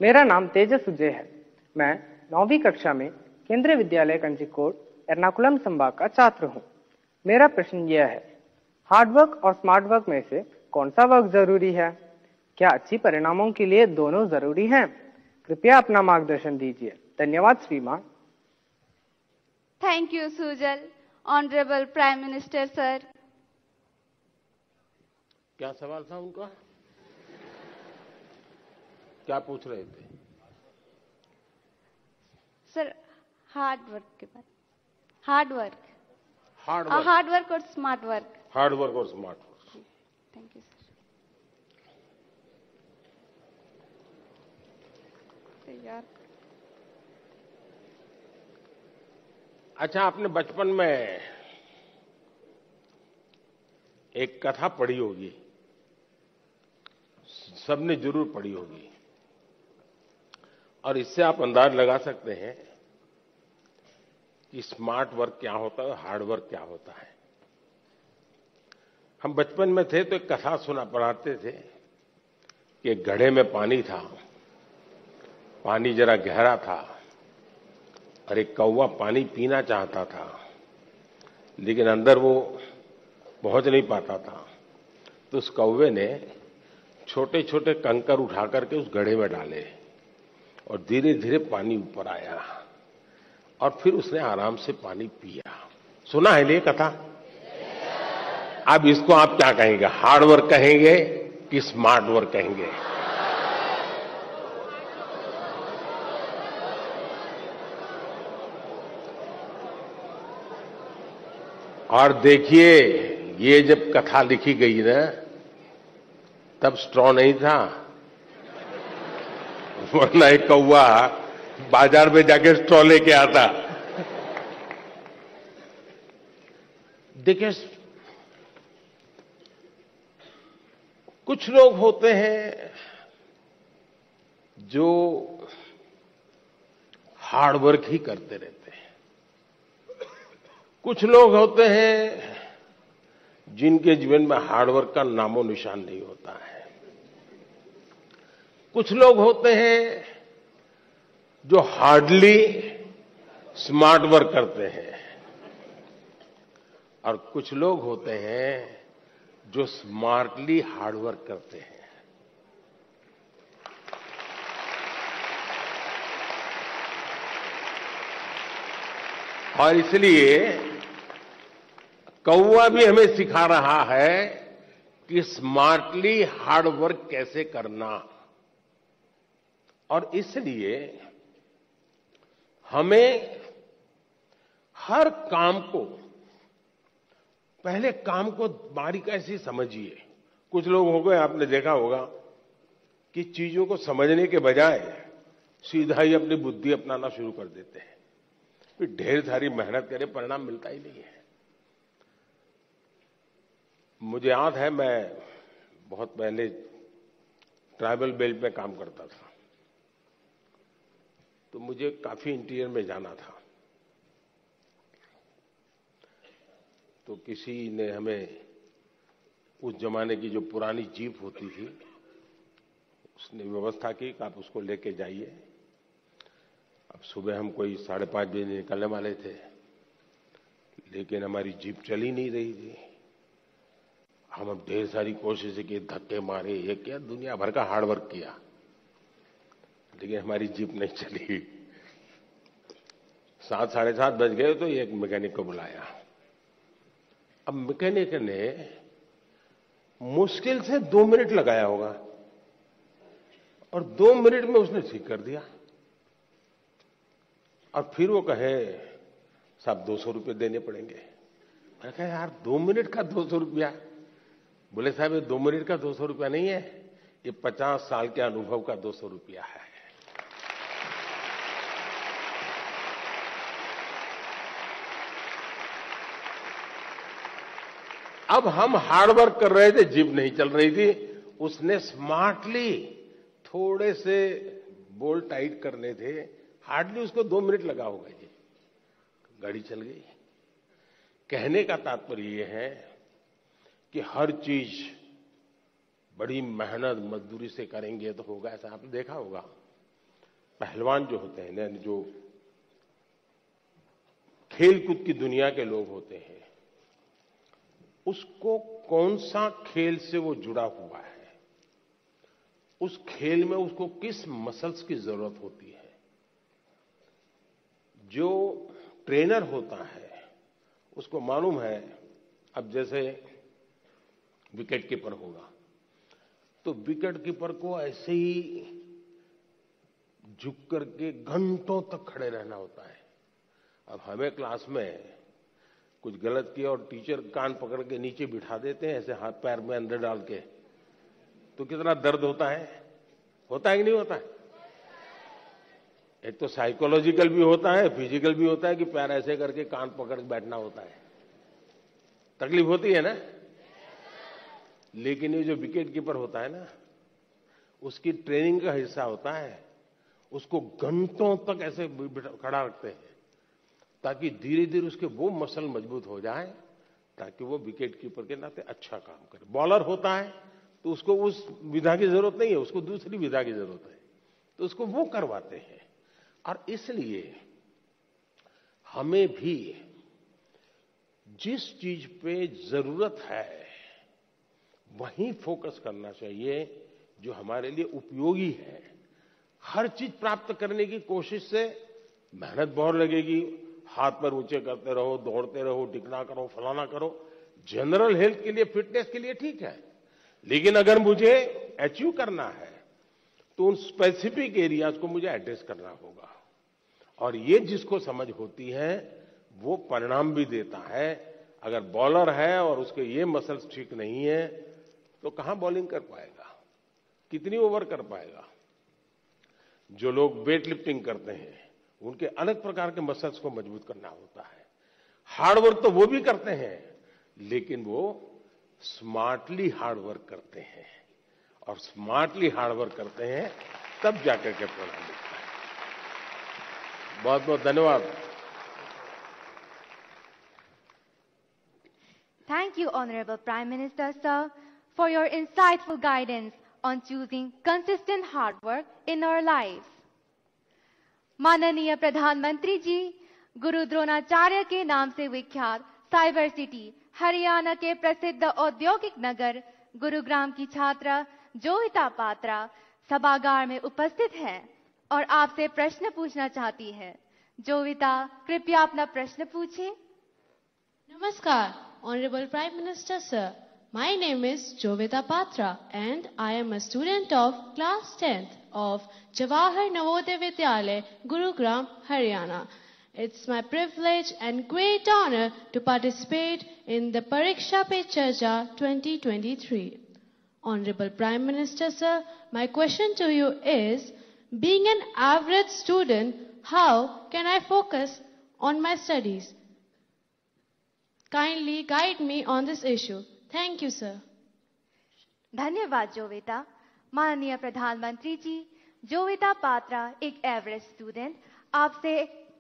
मेरा नाम तेजस सुजय है। मैं 9वीं कक्षा में केंद्रीय विद्यालय कंजीकोट एर्नाकुलम संभाग का छात्र हूँ। मेरा प्रश्न यह है, हार्ड वर्क और स्मार्ट वर्क में से कौन सा वर्क जरूरी है? क्या अच्छी परिणामों के लिए दोनों जरूरी हैं? कृपया अपना मार्गदर्शन दीजिए। धन्यवाद श्रीमान। Thank you Sujal. Honourable prime minister sir. क्या सवाल था उनका? क्या पूछ रहे थे? सर, हार्ड वर्क के बारे में। हार्ड वर्क और स्मार्ट वर्क। हार्ड वर्क और smart work. Thank you sir. तैयार। अच्छा, आपने बचपन में एक कथा पढ़ी होगी, सबने जरूर पढ़ी होगी, और इससे आप अंदाज लगा सकते हैं कि स्मार्ट वर्क क्या होता है और हार्ड वर्क क्या होता है। हम बचपन में थे तो एक कथा सुना पढ़ाते थे कि एक घड़े में पानी था, पानी जरा गहरा था और एक कौवा पानी पीना चाहता था, लेकिन अंदर वो पहुंच नहीं पाता था। तो उस कौवे ने छोटे छोटे कंकर उठा करके उस घड़े में डाले और धीरे धीरे पानी ऊपर आया और फिर उसने आराम से पानी पिया। सुना है ये कथा? अब इसको आप क्या कहेंगे, हार्ड वर्क कहेंगे कि स्मार्ट वर्क कहेंगे? और देखिए, ये जब कथा लिखी गई ना, तब स्ट्रॉ नहीं था, वरना एक कौवा बाजार में जाके स्ट्रॉ लेके आता। देखिए, कुछ लोग होते हैं जो हार्ड वर्क ही करते रहते हैं, कुछ लोग होते हैं जिनके जीवन में हार्ड वर्क का नामो निशान नहीं होता है, कुछ लोग होते हैं जो हार्डली स्मार्ट वर्क करते हैं, और कुछ लोग होते हैं जो स्मार्टली हार्ड वर्क करते हैं। और इसलिए कौवा भी हमें सिखा रहा है कि स्मार्टली हार्ड वर्क कैसे करना। और इसलिए हमें हर काम को, पहले काम को बारीकी से समझिए। कुछ लोग हो गए, आपने देखा होगा कि चीजों को समझने के बजाय सीधा ही अपनी बुद्धि अपनाना शुरू कर देते हैं, फिर ढेर सारी मेहनत करे, परिणाम मिलता ही नहीं है। मुझे याद है, मैं बहुत पहले ट्राइबल बेल्ट में काम करता था, तो मुझे काफी इंटीरियर में जाना था। तो किसी ने हमें उस जमाने की जो पुरानी जीप होती थी, उसने व्यवस्था की कि आप उसको लेके जाइए। अब सुबह हम कोई 5:30 बजे निकलने वाले थे, लेकिन हमारी जीप चली नहीं रही थी। हम अब ढेर सारी कोशिशें की, धक्के मारे, ये किया, दुनिया भर का हार्ड वर्क किया, लेकिन हमारी जीप नहीं चली। 7, 7:30 बज गए तो एक मैकेनिक को बुलाया। अब मैकेनिक ने मुश्किल से 2 मिनट लगाया होगा और 2 मिनट में उसने ठीक कर दिया। और फिर वो कहे, साहब 200 रुपये देने पड़ेंगे। मैं कहा, यार 2 मिनट का 200 रुपया? बोले, साहब ये 2 मिनट का 200 रुपया नहीं है, ये 50 साल के अनुभव का 200 रुपया है। अब हम हार्ड वर्क कर रहे थे, जीप नहीं चल रही थी, उसने स्मार्टली थोड़े से बोल्ट टाइट करने थे, हार्डली उसको 2 मिनट लगा होगा जी, गाड़ी चल गई। कहने का तात्पर्य यह है कि हर चीज बड़ी मेहनत मजदूरी से करेंगे तो होगा, ऐसा आपने देखा होगा पहलवान जो होते हैं, यानी जो खेलकूद की दुनिया के लोग होते हैं, उसको कौन सा खेल से वो जुड़ा हुआ है, उस खेल में उसको किस मसल्स की जरूरत होती है। जो ट्रेनर होता है उसको मालूम है, अब जैसे विकेट कीपर होगा तो विकेट कीपर को ऐसे ही झुक करके घंटों तक खड़े रहना होता है। अब हमें क्लास में कुछ गलत किया और टीचर कान पकड़ के नीचे बिठा देते हैं, ऐसे हाथ पैर में अंदर डाल के, तो कितना दर्द होता है कि नहीं होता है? एक तो साइकोलॉजिकल भी होता है, फिजिकल भी होता है कि पैर ऐसे करके कान पकड़ के बैठना होता है, तकलीफ होती है ना। लेकिन ये जो विकेट कीपर होता है ना, उसकी ट्रेनिंग का हिस्सा होता है, उसको घंटों तक ऐसे खड़ा रखते हैं ताकि धीरे धीरे उसके वो मसल मजबूत हो जाए ताकि वो विकेट कीपर के नाते अच्छा काम करे। बॉलर होता है तो उसको उस विधा की जरूरत नहीं है, उसको दूसरी विधा की जरूरत है, तो उसको वो करवाते हैं। और इसलिए हमें भी जिस चीज पे जरूरत है वहीं फोकस करना चाहिए जो हमारे लिए उपयोगी है। हर चीज प्राप्त करने की कोशिश से मेहनत बहुत लगेगी, हाथ पैर ऊंचे करते रहो, दौड़ते रहो, टिकना करो, फलाना करो, जनरल हेल्थ के लिए, फिटनेस के लिए ठीक है। लेकिन अगर मुझे अचीव करना है तो उन स्पेसिफिक एरियाज को मुझे एड्रेस करना होगा, और ये जिसको समझ होती है वो परिणाम भी देता है। अगर बॉलर है और उसके ये मसल्स ठीक नहीं है तो कहां बॉलिंग कर पाएगा, कितनी ओवर कर पाएगा। जो लोग वेट लिफ्टिंग करते हैं उनके अलग प्रकार के मसल्स को मजबूत करना होता है। हार्ड वर्क तो वो भी करते हैं, लेकिन वो स्मार्टली हार्ड वर्क करते हैं, और स्मार्टली हार्ड वर्क करते हैं तब जाकर के परिणाम मिलता है। बहुत बहुत धन्यवाद। Thank you, Honorable Prime Minister, sir, for your insightful guidance on choosing consistent hard work in our lives. माननीय प्रधानमंत्री जी, गुरु द्रोणाचार्य के नाम से विख्यात साइबर सिटी हरियाणा के प्रसिद्ध औद्योगिक नगर गुरुग्राम की छात्रा जोविता पात्रा सभागार में उपस्थित है और आपसे प्रश्न पूछना चाहती है। जोविता, कृपया अपना प्रश्न पूछें। Namaskar, Honorable Prime Minister Sir. My name is Jovita Patra and I am a student of class 10th of Jawahar Navodaya Vidyalaya, Gurugram, Haryana. It's my privilege and great honor to participate in the Pariksha Pe Charcha 2023. Honorable Prime Minister Sir, my question to you is, being an average student, how can I focus on my studies? Kindly guide me on this issue. Thank you, sir. धन्यवाद जोविता। माननीय प्रधानमंत्री जी, जोविता पात्रा एक average student आपसे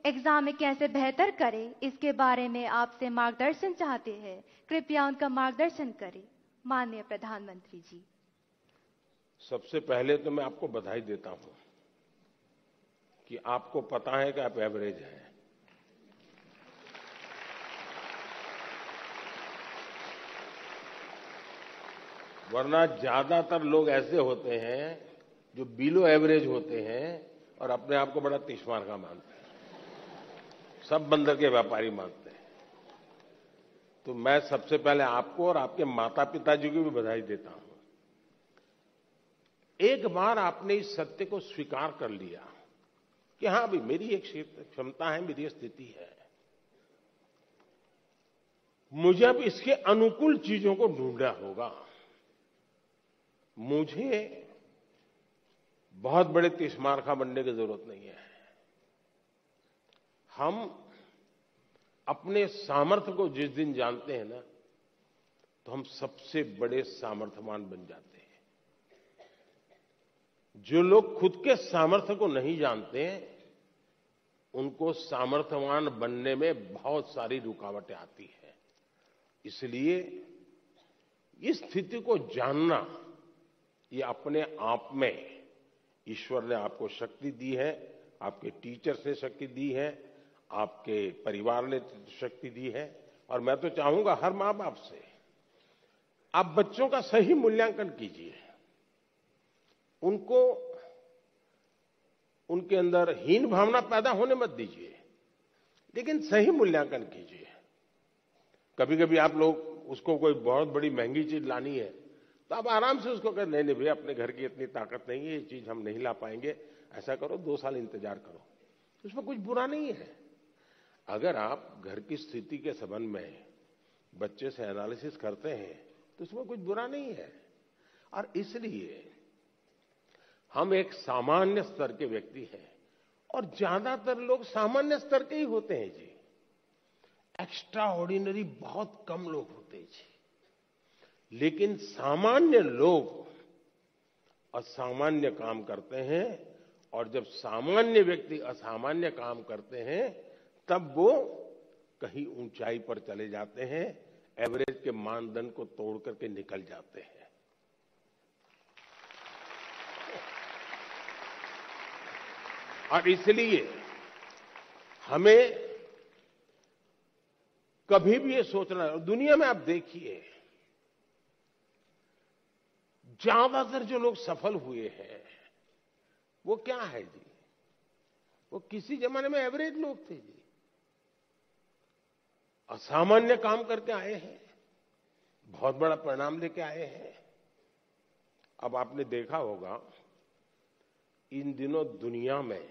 exam में कैसे बेहतर करे इसके बारे में आपसे मार्गदर्शन चाहते हैं। कृपया उनका मार्गदर्शन करें। माननीय प्रधानमंत्री जी। सबसे पहले तो मैं आपको बधाई देता हूं कि आपको पता है कि आप एवरेज हैं। वरना ज्यादातर लोग ऐसे होते हैं जो बिलो एवरेज होते हैं और अपने आप को बड़ा तीसमार का मानते हैं, सब बंदर के व्यापारी मानते हैं। तो मैं सबसे पहले आपको और आपके माता पिताजी को भी बधाई देता हूं। एक बार आपने इस सत्य को स्वीकार कर लिया कि हां भाई मेरी एक क्षमता है, मेरी स्थिति है, मुझे अब इसके अनुकूल चीजों को ढूंढना होगा। मुझे बहुत बड़े तीसमारखा बनने की जरूरत नहीं है। हम अपने सामर्थ्य को जिस दिन जानते हैं ना, तो हम सबसे बड़े सामर्थ्यवान बन जाते हैं। जो लोग खुद के सामर्थ्य को नहीं जानते, उनको सामर्थ्यवान बनने में बहुत सारी रुकावटें आती है। इसलिए इस स्थिति को जानना, ये अपने आप में ईश्वर ने आपको शक्ति दी है, आपके टीचर्स ने शक्ति दी है, आपके परिवार ने शक्ति दी है। और मैं तो चाहूंगा हर मां बाप से, आप बच्चों का सही मूल्यांकन कीजिए, उनको उनके अंदर हीन भावना पैदा होने मत दीजिए, लेकिन सही मूल्यांकन कीजिए। कभी कभी आप लोग उसको कोई बहुत बड़ी महंगी चीज लानी है तो आप आराम से उसको कहें, नहीं भैया अपने घर की इतनी ताकत नहीं है, ये चीज हम नहीं ला पाएंगे, ऐसा करो 2 साल इंतजार करो, उसमें कुछ बुरा नहीं है। अगर आप घर की स्थिति के संबंध में बच्चे से एनालिसिस करते हैं तो उसमें कुछ बुरा नहीं है। और इसलिए हम एक सामान्य स्तर के व्यक्ति हैं और ज्यादातर लोग सामान्य स्तर के ही होते हैं जी, एक्स्ट्रा ऑर्डिनरी बहुत कम लोग होते हैं जी। लेकिन सामान्य लोग असामान्य काम करते हैं, और जब सामान्य व्यक्ति असामान्य काम करते हैं तब वो कहीं ऊंचाई पर चले जाते हैं, एवरेज के मानदंड को तोड़ करके निकल जाते हैं। और इसलिए हमें कभी भी ये सोचना है, दुनिया में आप देखिए ज्यादातर जो लोग सफल हुए हैं वो क्या है जी, वो किसी जमाने में एवरेज लोग थे जी, असामान्य काम करके आए हैं, बहुत बड़ा परिणाम लेके आए हैं। अब आपने देखा होगा इन दिनों दुनिया में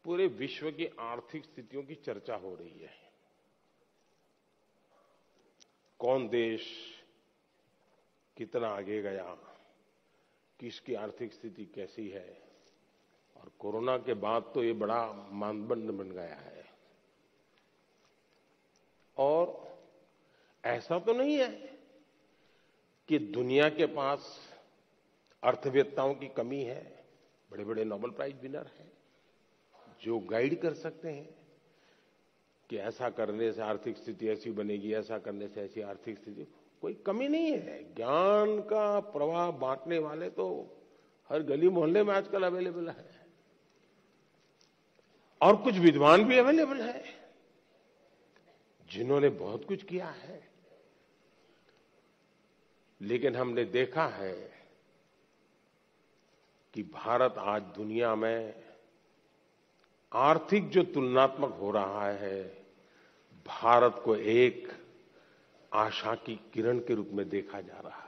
पूरे विश्व की आर्थिक स्थितियों की चर्चा हो रही है। कौन देश कितना आगे गया, किसकी आर्थिक स्थिति कैसी है, और कोरोना के बाद तो ये बड़ा मानदंड बन गया है। और ऐसा तो नहीं है कि दुनिया के पास अर्थवेत्ताओं की कमी है, बड़े बड़े नोबेल प्राइज विनर हैं जो गाइड कर सकते हैं कि ऐसा करने से आर्थिक स्थिति ऐसी बनेगी, ऐसा करने से ऐसी आर्थिक स्थिति, कोई कमी नहीं है। ज्ञान का प्रवाह बांटने वाले तो हर गली मोहल्ले में आजकल अवेलेबल है, और कुछ विद्वान भी अवेलेबल है जिन्होंने बहुत कुछ किया है। लेकिन हमने देखा है कि भारत आज दुनिया में आर्थिक जो तुलनात्मक हो रहा है, भारत को एक आशा की किरण के रूप में देखा जा रहा है।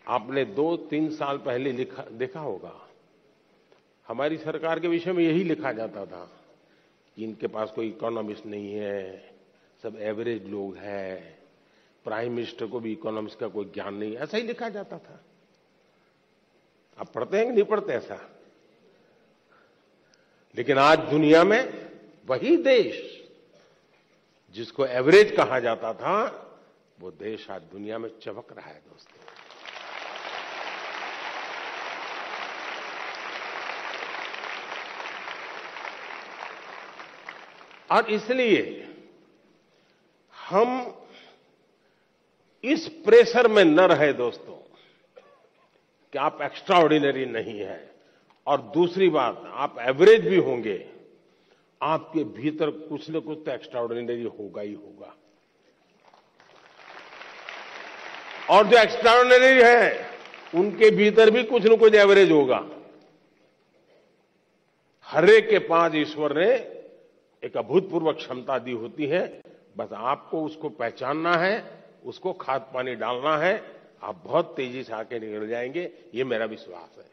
आपने 2-3 साल पहले देखा होगा, हमारी सरकार के विषय में यही लिखा जाता था कि इनके पास कोई इकोनॉमिस्ट नहीं है, सब एवरेज लोग हैं, प्राइम मिनिस्टर को भी इकोनॉमिक्स का कोई ज्ञान नहीं, ऐसा ही लिखा जाता था। आप पढ़ते हैं कि नहीं पढ़ते ऐसा? लेकिन आज दुनिया में वही देश जिसको एवरेज कहा जाता था, वो देश आज दुनिया में चमक रहा है दोस्तों। और इसलिए हम इस प्रेशर में न रहे दोस्तों कि आप एक्स्ट्रा ऑर्डिनरी नहीं है, और दूसरी बात आप एवरेज भी होंगे, आपके भीतर कुछ न कुछ तो एक्स्ट्रा ऑर्डिनरी होगा ही होगा। और जो एक्स्ट्रा ऑर्डिनरी है उनके भीतर भी कुछ न कुछ एवरेज होगा। हर एक के पास ईश्वर ने एक अभूतपूर्व क्षमता दी होती है, बस आपको उसको पहचानना है, उसको खाद पानी डालना है, आप बहुत तेजी से आके निकल जाएंगे, ये मेरा विश्वास है।